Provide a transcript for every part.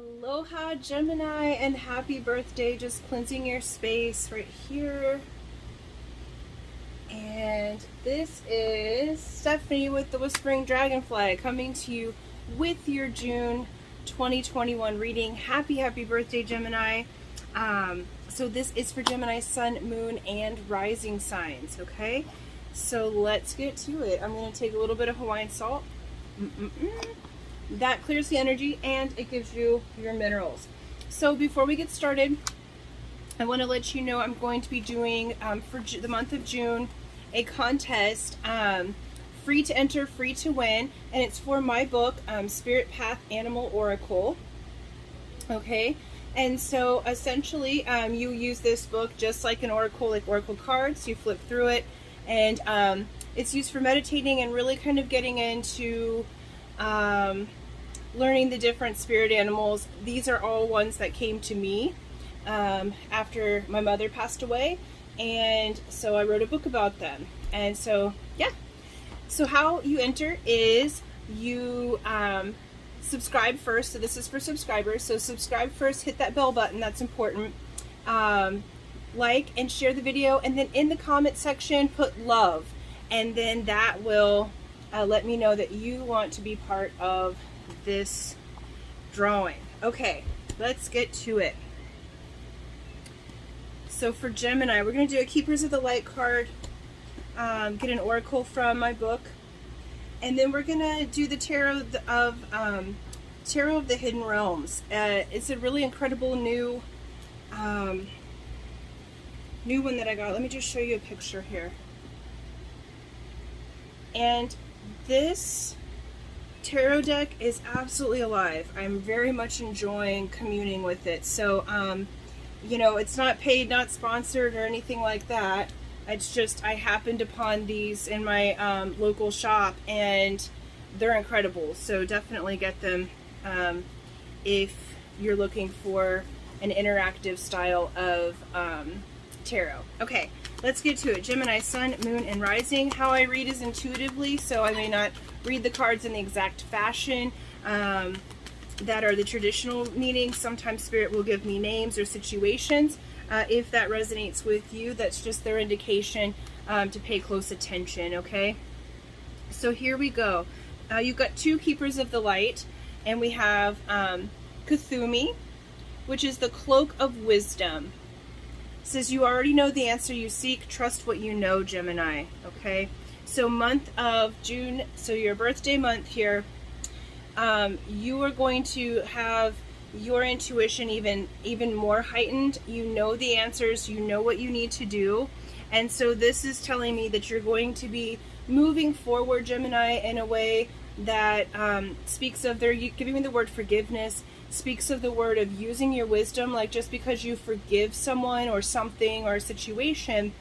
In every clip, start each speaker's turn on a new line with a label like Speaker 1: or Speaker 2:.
Speaker 1: Aloha Gemini and happy birthday. Just cleansing your space right here. And this is Stephanie with the Whispering Dragonfly coming to you with your June 2021 reading. Happy birthday, Gemini. So this is for Gemini sun, moon, and rising signs, okay? So let's get to it. I'm going to take a little bit of Hawaiian salt. That clears the energy and it gives you your minerals. So before we get started, I want to let you know I'm going to be doing for the month of June a contest, free to enter, free to win, and it's for my book, Spirit Path Animal Oracle. Okay, and so essentially you use this book just like an oracle, like oracle cards. You flip through it, and it's used for meditating and really kind of getting into learning the different spirit animals. These are all ones that came to me after my mother passed away, and so I wrote a book about them. And so yeah, so how you enter is you subscribe first. So this is for subscribers, so subscribe first, hit that bell button, that's important. Like and share the video, and then in the comment section put love, and then that will let me know that you want to be part of this drawing. Okay, let's get to it. So for Gemini, we're going to do a Keepers of the Light card, get an oracle from my book, and then we're going to do the Tarot of the Hidden Realms. It's a really incredible new one that I got. Let me just show you a picture here. And this tarot deck is absolutely alive. I'm very much enjoying communing with it. So, you know, it's not paid, not sponsored or anything like that. It's just I happened upon these in my local shop, and they're incredible. So definitely get them if you're looking for an interactive style of tarot. Okay, let's get to it. Gemini sun, moon, and rising. How I read is intuitively, so I may not read the cards in the exact fashion that are the traditional meanings. Sometimes Spirit will give me names or situations. If that resonates with you, that's just their indication to pay close attention, okay? So here we go. You've got two Keepers of the Light, and we have Kuthumi, which is the Cloak of Wisdom. It says, you already know the answer you seek. Trust what you know, Gemini. Okay, so month of June, so your birthday month here, you are going to have your intuition even more heightened. You know the answers, you know what you need to do, and so this is telling me that you're going to be moving forward, Gemini, in a way that speaks of they're giving me the word forgiveness, speaks of the word of using your wisdom. Like, just because you forgive someone or something or a situation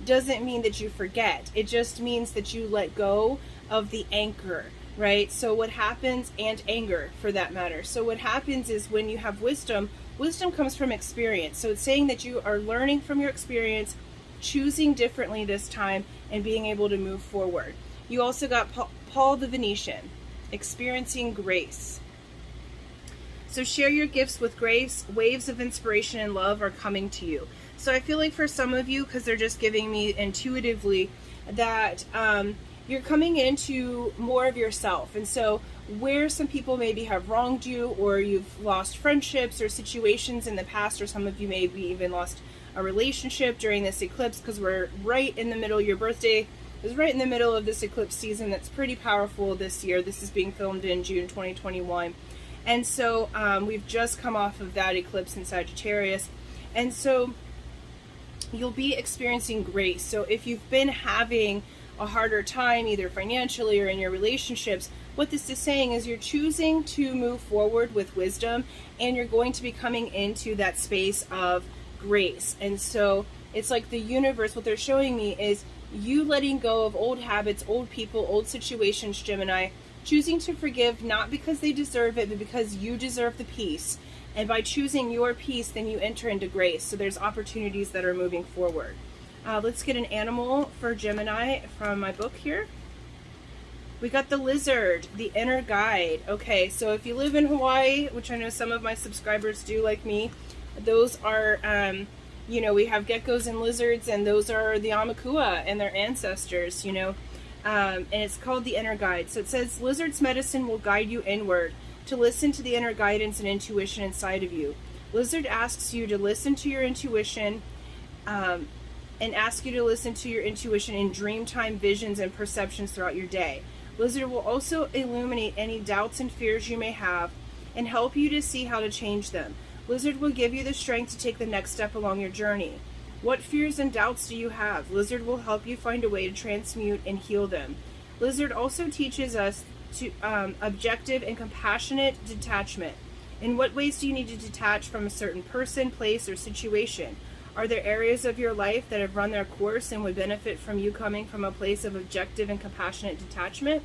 Speaker 1: doesn't mean that you forget. It just means that you let go of the anchor, right? So what happens, and anger for that matter. So what happens is when you have wisdom, wisdom comes from experience. So it's saying that you are learning from your experience, choosing differently this time, and being able to move forward. You also got Paul the Venetian, experiencing grace. So share your gifts with grace. Waves of inspiration and love are coming to you. So I feel like for some of you, because they're just giving me intuitively that you're coming into more of yourself. And so where some people maybe have wronged you, or you've lost friendships or situations in the past, or some of you maybe even lost a relationship during this eclipse, because we're right in the middle, your birthday is right in the middle of this eclipse season that's pretty powerful this year. This is being filmed in June 2021. And so we've just come off of that eclipse in Sagittarius. And so you'll be experiencing grace. So if you've been having a harder time, either financially or in your relationships, what this is saying is you're choosing to move forward with wisdom, and you're going to be coming into that space of grace. And so it's like the universe, what they're showing me is you letting go of old habits, old people, old situations, Gemini, choosing to forgive, not because they deserve it, but because you deserve the peace. And by choosing your peace, then you enter into grace. So there's opportunities that are moving forward. Let's get an animal for Gemini from my book here. We got the lizard, the inner guide. Okay, so if you live in Hawaii, which I know some of my subscribers do like me, those are, you know, we have geckos and lizards, and those are the Amakua and their ancestors, you know. And it's called the inner guide. So it says, lizard's medicine will guide you inward to listen to the inner guidance and intuition inside of you. Lizard asks you to listen to your intuition, and ask you to listen to your intuition in dreamtime visions and perceptions throughout your day. Lizard will also illuminate any doubts and fears you may have and help you to see how to change them. Lizard will give you the strength to take the next step along your journey. What fears and doubts do you have? Lizard will help you find a way to transmute and heal them. Lizard also teaches us to objective and compassionate detachment. In what ways do you need to detach from a certain person, place, or situation? Are there areas of your life that have run their course and would benefit from you coming from a place of objective and compassionate detachment?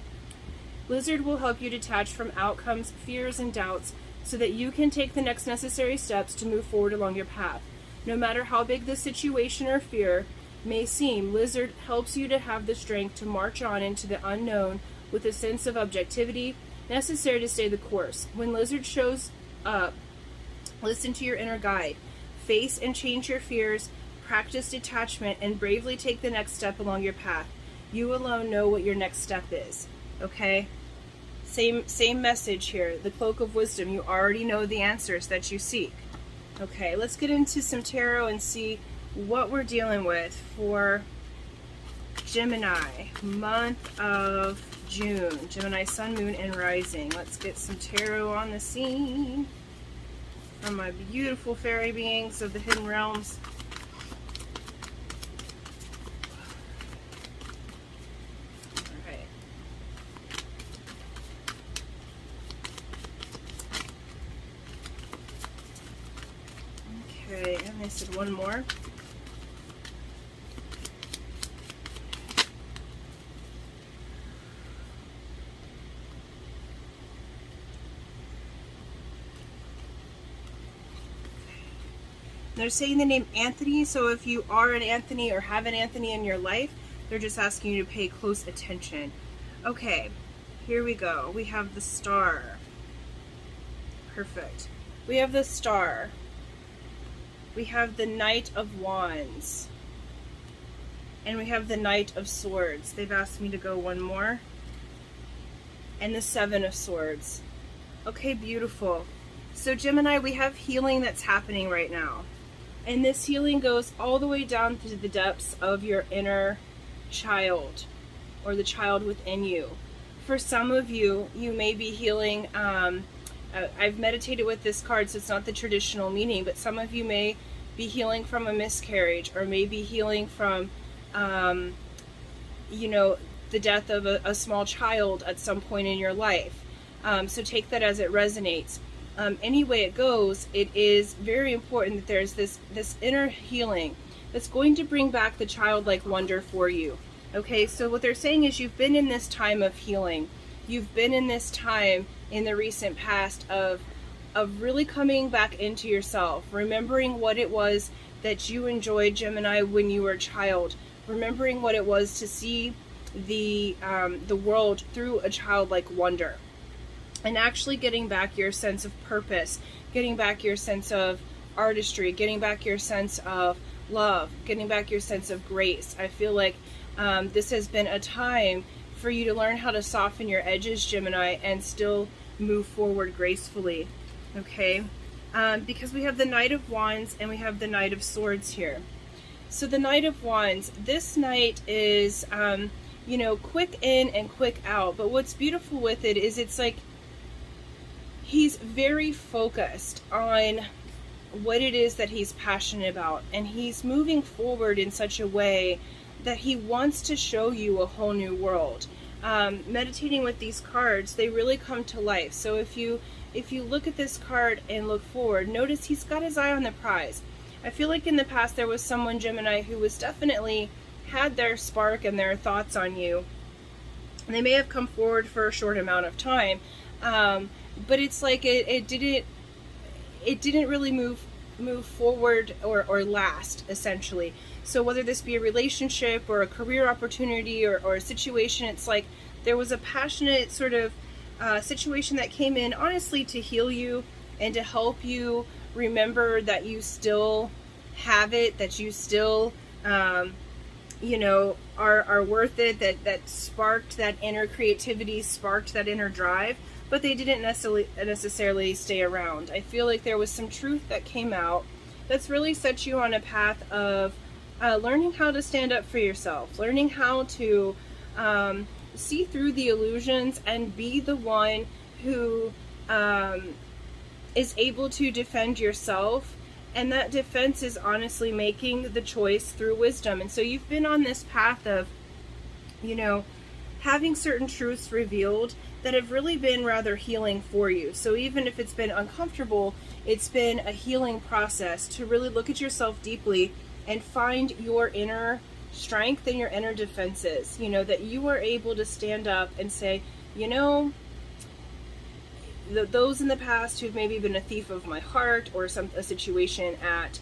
Speaker 1: Lizard will help you detach from outcomes, fears, and doubts so that you can take the next necessary steps to move forward along your path. No matter how big the situation or fear may seem, Lizard helps you to have the strength to march on into the unknown with a sense of objectivity necessary to stay the course. When Lizard shows up, listen to your inner guide. Face and change your fears, practice detachment, and bravely take the next step along your path. You alone know what your next step is. Okay? Same message here. The cloak of wisdom. You already know the answers that you seek. Okay, let's get into some tarot and see what we're dealing with for Gemini, month of June. Gemini, sun, moon, and rising. Let's get some tarot on the scene from my beautiful fairy beings of the hidden realms. Alright. Okay, and I said one more. They're saying the name Anthony, so if you are an Anthony or have an Anthony in your life, they're just asking you to pay close attention. Okay, here we go. We have the Star. Perfect. We have the Star. We have the Knight of Wands. And we have the Knight of Swords. They've asked me to go one more. And the Seven of Swords. Okay, beautiful. So Gemini, we have healing that's happening right now. And this healing goes all the way down to the depths of your inner child, or the child within you. For some of you, you may be healing, I've meditated with this card, so it's not the traditional meaning, but some of you may be healing from a miscarriage, or maybe healing from, you know, the death of a small child at some point in your life. So take that as it resonates. Any way it goes, it is very important that there's this inner healing that's going to bring back the childlike wonder for you. Okay, so what they're saying is you've been in this time of healing. You've been in this time in the recent past of really coming back into yourself, remembering what it was that you enjoyed, Gemini, when you were a child, remembering what it was to see the world through a childlike wonder. And actually getting back your sense of purpose, getting back your sense of artistry, getting back your sense of love, getting back your sense of grace. I feel like this has been a time for you to learn how to soften your edges, Gemini, and still move forward gracefully. Okay? Because we have the Knight of Wands and we have the Knight of Swords here. So the Knight of Wands, this knight is, you know, quick in and quick out. But what's beautiful with it is it's like, he's very focused on what it is that he's passionate about, and he's moving forward in such a way that he wants to show you a whole new world. Meditating with these cards, they really come to life. So if you look at this card and look forward, notice he's got his eye on the prize. I feel like in the past there was someone, Gemini, who was definitely had their spark and their thoughts on you. And they may have come forward for a short amount of time, but it's like it didn't really move forward or last, essentially. So whether this be a relationship or a career opportunity or a situation, it's like there was a passionate sort of situation that came in, honestly, to heal you and to help you remember that you still have it, that you still, you know, are worth it, that sparked that inner creativity, sparked that inner drive, but they didn't necessarily stay around. I feel like there was some truth that came out that's really set you on a path of learning how to stand up for yourself, learning how to see through the illusions and be the one who is able to defend yourself. And that defense is honestly making the choice through wisdom. And so you've been on this path of, you know, having certain truths revealed that have really been rather healing for you. So even if it's been uncomfortable, it's been a healing process to really look at yourself deeply and find your inner strength and your inner defenses. You know, that you are able to stand up and say, you know, those in the past who've maybe been a thief of my heart, or a situation at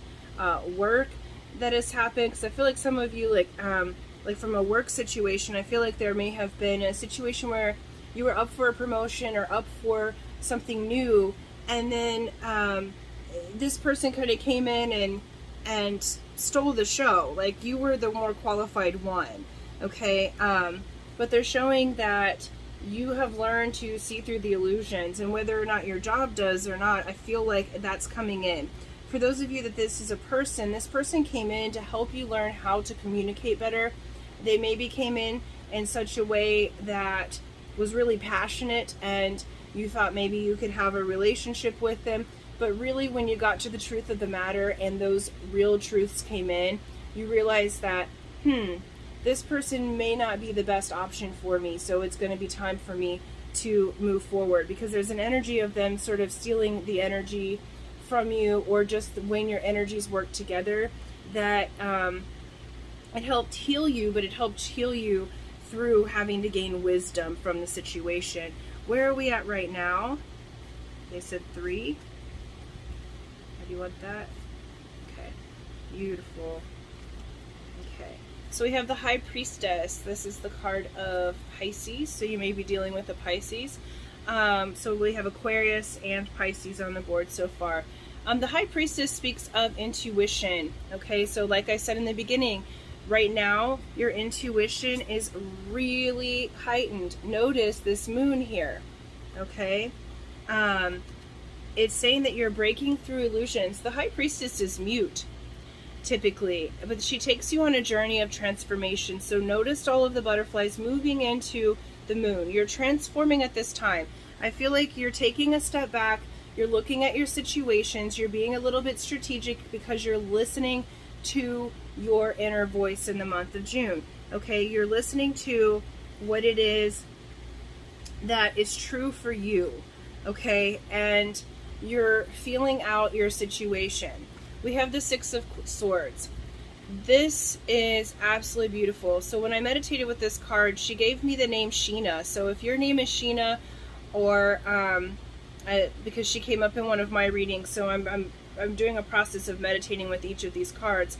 Speaker 1: work that has happened, because I feel like some of you, like from a work situation, I feel like there may have been a situation where you were up for a promotion or up for something new, and then this person kind of came in and stole the show. Like, you were the more qualified one, okay? But they're showing that you have learned to see through the illusions, and whether or not your job does or not, I feel like that's coming in. For those of you that this is a person, this person came in to help you learn how to communicate better. They maybe came in such a way that was really passionate, and you thought maybe you could have a relationship with them, but really when you got to the truth of the matter and those real truths came in, you realized that, this person may not be the best option for me, so it's going to be time for me to move forward, because there's an energy of them sort of stealing the energy from you, or just when your energies work together, that it helped heal you, but it helped heal you through having to gain wisdom from the situation. Where are we at right now? They said 3. How do you want that? Okay, beautiful. Okay. So we have the High Priestess. This is the card of Pisces, so you may be dealing with a Pisces. So we have Aquarius and Pisces on the board so far. The High Priestess speaks of intuition, okay? So like I said in the beginning, right now your intuition is really heightened. Notice this moon here, okay? It's saying that you're breaking through illusions. The High Priestess is mute, typically, but she takes you on a journey of transformation. So notice all of the butterflies moving into the moon. You're transforming at this time. I feel like you're taking a step back, you're looking at your situations, you're being a little bit strategic because you're listening to your inner voice in the month of June. Okay, you're listening to what it is that is true for you, okay, and you're feeling out your situation. We have the Six of Swords. This is absolutely beautiful. So when I meditated with this card, she gave me the name Sheena. So if your name is Sheena, or because she came up in one of my readings, so I'm doing a process of meditating with each of these cards.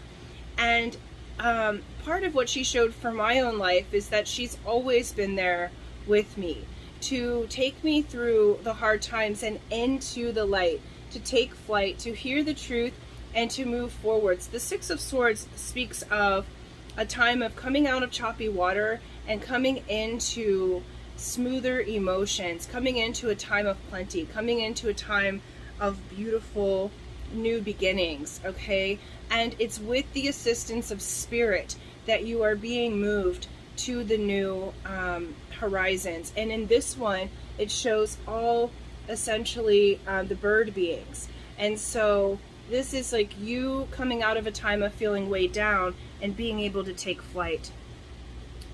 Speaker 1: And part of what she showed for my own life is that she's always been there with me to take me through the hard times and into the light, to take flight, to hear the truth, and to move forwards. The Six of Swords speaks of a time of coming out of choppy water and coming into smoother emotions, coming into a time of plenty, coming into a time of beautiful new beginnings, okay? And it's with the assistance of spirit that you are being moved to the new horizons. And in this one, it shows all essentially the bird beings. And so this is like you coming out of a time of feeling weighed down and being able to take flight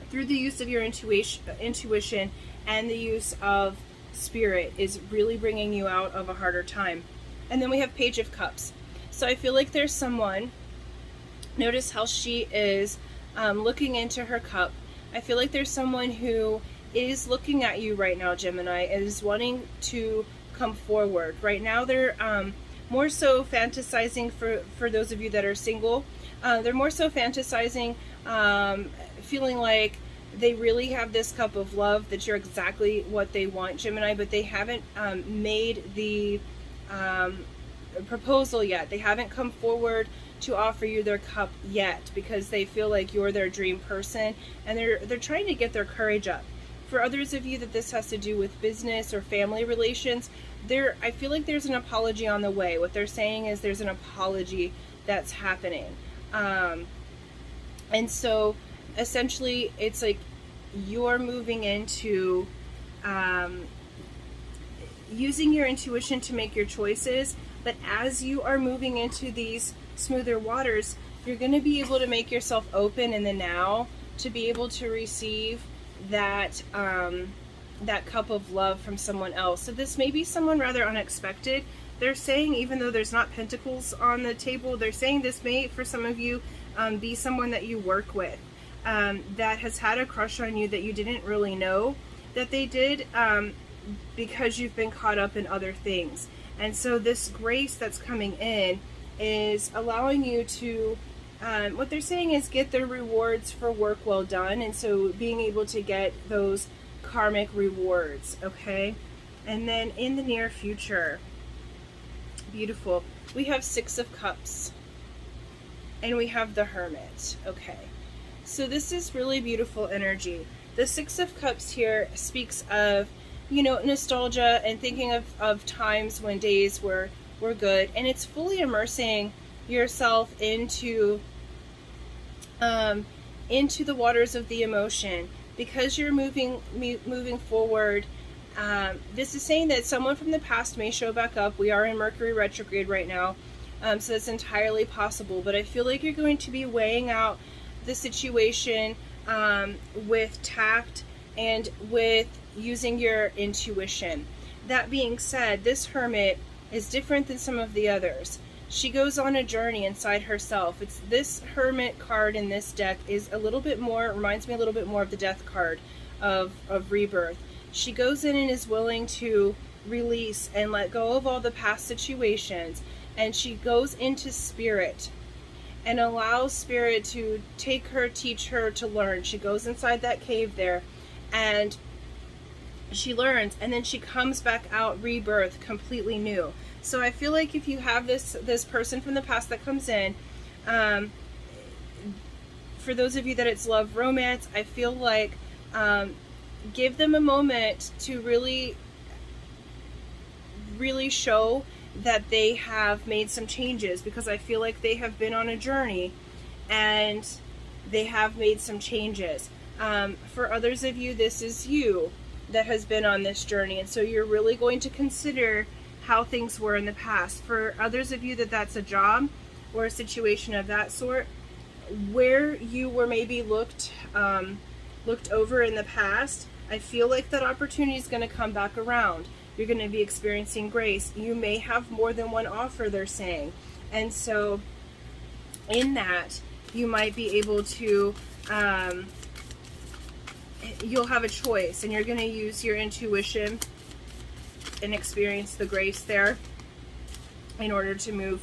Speaker 1: through the use of your intuition and the use of spirit is really bringing you out of a harder time. And then we have Page of Cups. So I feel like there's someone, notice how she is looking into her cup. I feel like there's someone who is looking at you right now, Gemini, and is wanting to come forward. Right now they're more so fantasizing, for those of you that are single, they're more so fantasizing, feeling like They really have this cup of love that you're exactly what they want, Gemini, but they haven't made the proposal yet. They haven't come forward to offer you their cup yet because they feel like you're their dream person, and they're trying to get their courage up. For others of you that this has to do with business or family relations, I feel like there's an apology on the way. What they're saying is there's an apology that's happening. And so essentially it's like you're moving into using your intuition to make your choices, but as you are moving into these smoother waters, you're going to be able to make yourself open in the now to be able to receive that that cup of love from someone else. So this may be someone rather unexpected. They're saying, even though there's not pentacles on the table, they're saying this may, for some of you, be someone that you work with that has had a crush on you that you didn't really know that they did because you've been caught up in other things. And so this grace that's coming in is allowing you to, what they're saying is get the rewards for work well done. And so being able to get those karmic rewards, okay? And then in the near future, beautiful, we have Six of Cups and we have the Hermit, okay? So this is really beautiful energy. The Six of Cups here speaks of, you know, nostalgia and thinking of times when days were good, and it's fully immersing yourself into the waters of the emotion because you're moving forward. This is saying that someone from the past may show back up. We are in Mercury retrograde right now, so that's entirely possible, but I feel like you're going to be weighing out the situation with tact and with using your intuition. That being said, this Hermit is different than some of the others. She goes on a journey inside herself. It's this Hermit card in this deck is a little bit more, reminds me a little bit more of the Death card of rebirth. She goes in and is willing to release and let go of all the past situations, and she goes into spirit and allows spirit to take her, teach her to learn. She goes inside that cave there and she learns, and then she comes back out rebirth completely new. So I feel like if you have this person from the past that comes in, for those of you that it's love romance, I feel like give them a moment to really show that they have made some changes, because I feel like they have been on a journey and they have made some changes. For others of you, this is you that has been on this journey, and so you're really going to consider how things were in the past. For others of you that's a job or a situation of that sort where you were maybe looked over in the past, I feel like that opportunity is going to come back around. You're going to be experiencing grace. You may have more than one offer, they're saying, and so in that you might be able to you'll have a choice, and you're going to use your intuition and experience the grace there in order to move,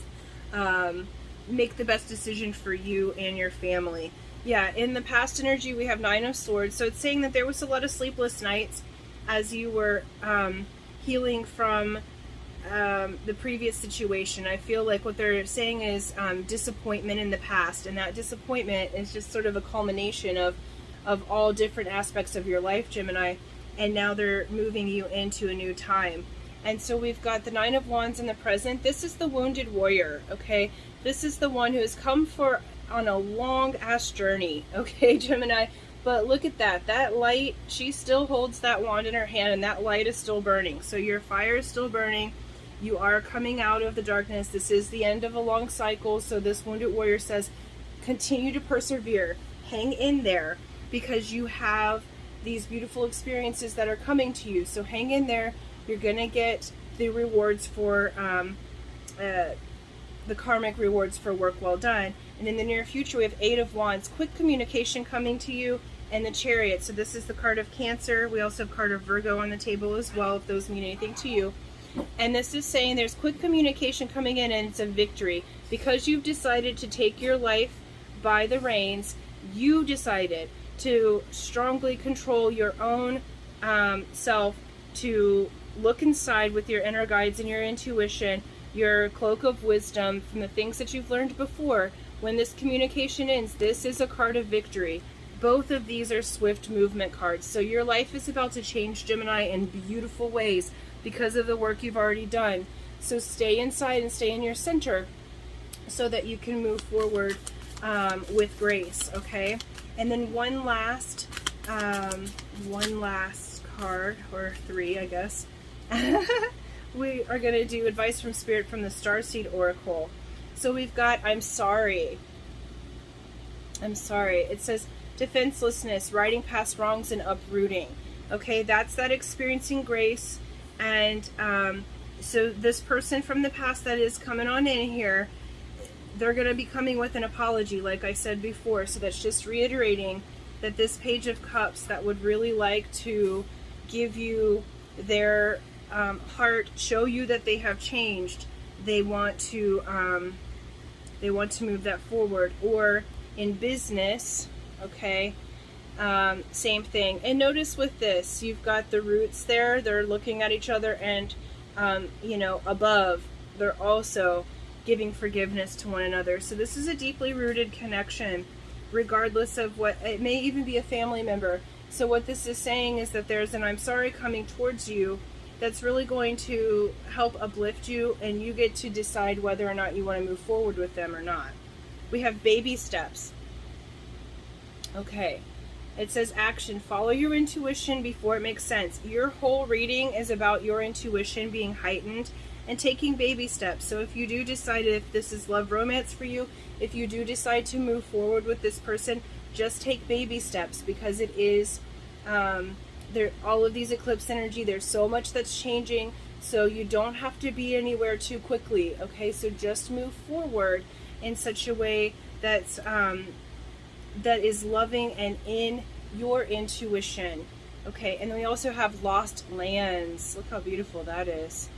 Speaker 1: make the best decision for you and your family. Yeah, in the past energy, we have Nine of Swords. So it's saying that there was a lot of sleepless nights as you were healing from the previous situation. I feel like what they're saying is disappointment in the past, and that disappointment is just sort of a culmination of all different aspects of your life, Gemini, and now they're moving you into a new time. And so we've got the Nine of Wands in the present. This is the wounded warrior, okay? This is the one who has come on a long ass journey, okay, Gemini? But look at that light. She still holds that wand in her hand, and that light is still burning. So your fire is still burning. You are coming out of the darkness. This is the end of a long cycle. So this wounded warrior says, continue to persevere. Hang in there, because you have these beautiful experiences that are coming to you. So hang in there. You're going to get the rewards for the karmic rewards for work well done. And in the near future, we have Eight of Wands, quick communication coming to you, and the Chariot. So this is the card of Cancer. We also have card of Virgo on the table as well, if those mean anything to you. And this is saying there's quick communication coming in, and it's a victory. Because you've decided to take your life by the reins, you decided to strongly control your own self, to look inside with your inner guides and your intuition, your cloak of wisdom from the things that you've learned before. When this communication ends, this is a card of victory. Both of these are swift movement cards. So your life is about to change, Gemini, in beautiful ways because of the work you've already done. So stay inside and stay in your center so that you can move forward with grace, okay? And then one last card, or three, I guess. We are going to do advice from Spirit from the Starseed Oracle. So we've got, I'm sorry. I'm sorry. It says defenselessness, riding past wrongs and uprooting. Okay, that's that experiencing grace. And so this person from the past that is coming on in here, they're going to be coming with an apology, like I said before. So that's just reiterating that this Page of Cups that would really like to give you their heart, show you that they have changed. They want to move that forward. Or in business, okay, same thing. And notice with this, you've got the roots there. They're looking at each other, and you know, above, they're also giving forgiveness to one another. So this is a deeply rooted connection, regardless of what, it may even be a family member. So what this is saying is that there's an I'm sorry coming towards you that's really going to help uplift you, and you get to decide whether or not you want to move forward with them or not. We have baby steps. Okay. It says action. Follow your intuition before it makes sense. Your whole reading is about your intuition being heightened and taking baby steps. So if you do decide, if this is love romance for you, if you do decide to move forward with this person, just take baby steps, because it is all of these eclipse energy, there's so much that's changing, so you don't have to be anywhere too quickly. Okay, so just move forward in such a way that's that is loving and in your intuition. Okay, and then we also have lost lands. Look how beautiful that is.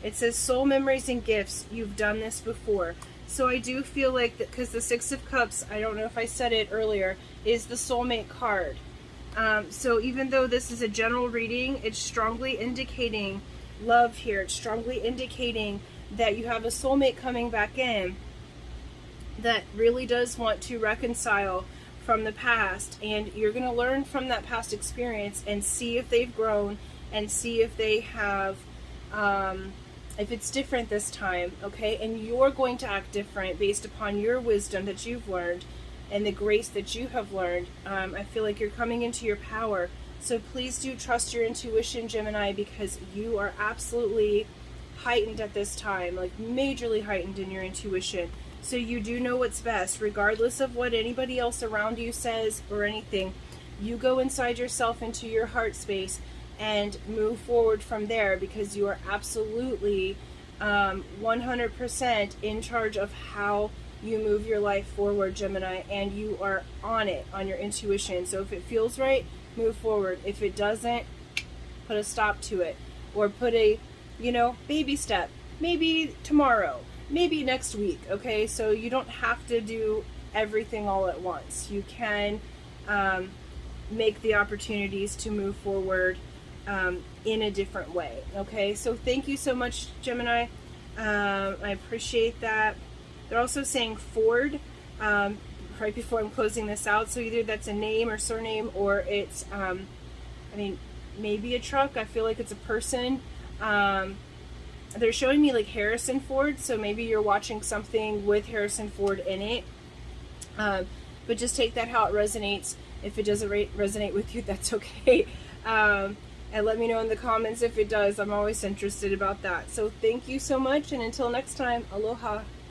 Speaker 1: It says soul memories and gifts. You've done this before. So I do feel like that, because the Six of Cups, I don't know if I said it earlier, is the soulmate card. So even though this is a general reading, it's strongly indicating love here. It's strongly indicating that you have a soulmate coming back in that really does want to reconcile from the past, and you're going to learn from that past experience and see if they've grown and see if they have if it's different this time, okay? And you're going to act different based upon your wisdom that you've learned and the grace that you have learned. I feel like you're coming into your power. So please do trust your intuition, Gemini, because you are absolutely heightened at this time, like majorly heightened in your intuition. So you do know what's best, regardless of what anybody else around you says or anything. You go inside yourself into your heart space and move forward from there, because you are absolutely 100% in charge of how you move your life forward, Gemini, and you are on it, on your intuition. So if it feels right, move forward. If it doesn't, put a stop to it, or put a, baby step, maybe tomorrow, maybe next week, okay? So you don't have to do everything all at once. You can make the opportunities to move forward in a different way, okay? So thank you so much, Gemini. I appreciate that. They're also saying Ford right before I'm closing this out. So either that's a name or surname, or it's, maybe a truck. I feel like it's a person. They're showing me like Harrison Ford, so maybe you're watching something with Harrison Ford in it. But just take that how it resonates. If it doesn't resonate with you, that's okay. And let me know in the comments if it does. I'm always interested about that. So thank you so much, and until next time, aloha.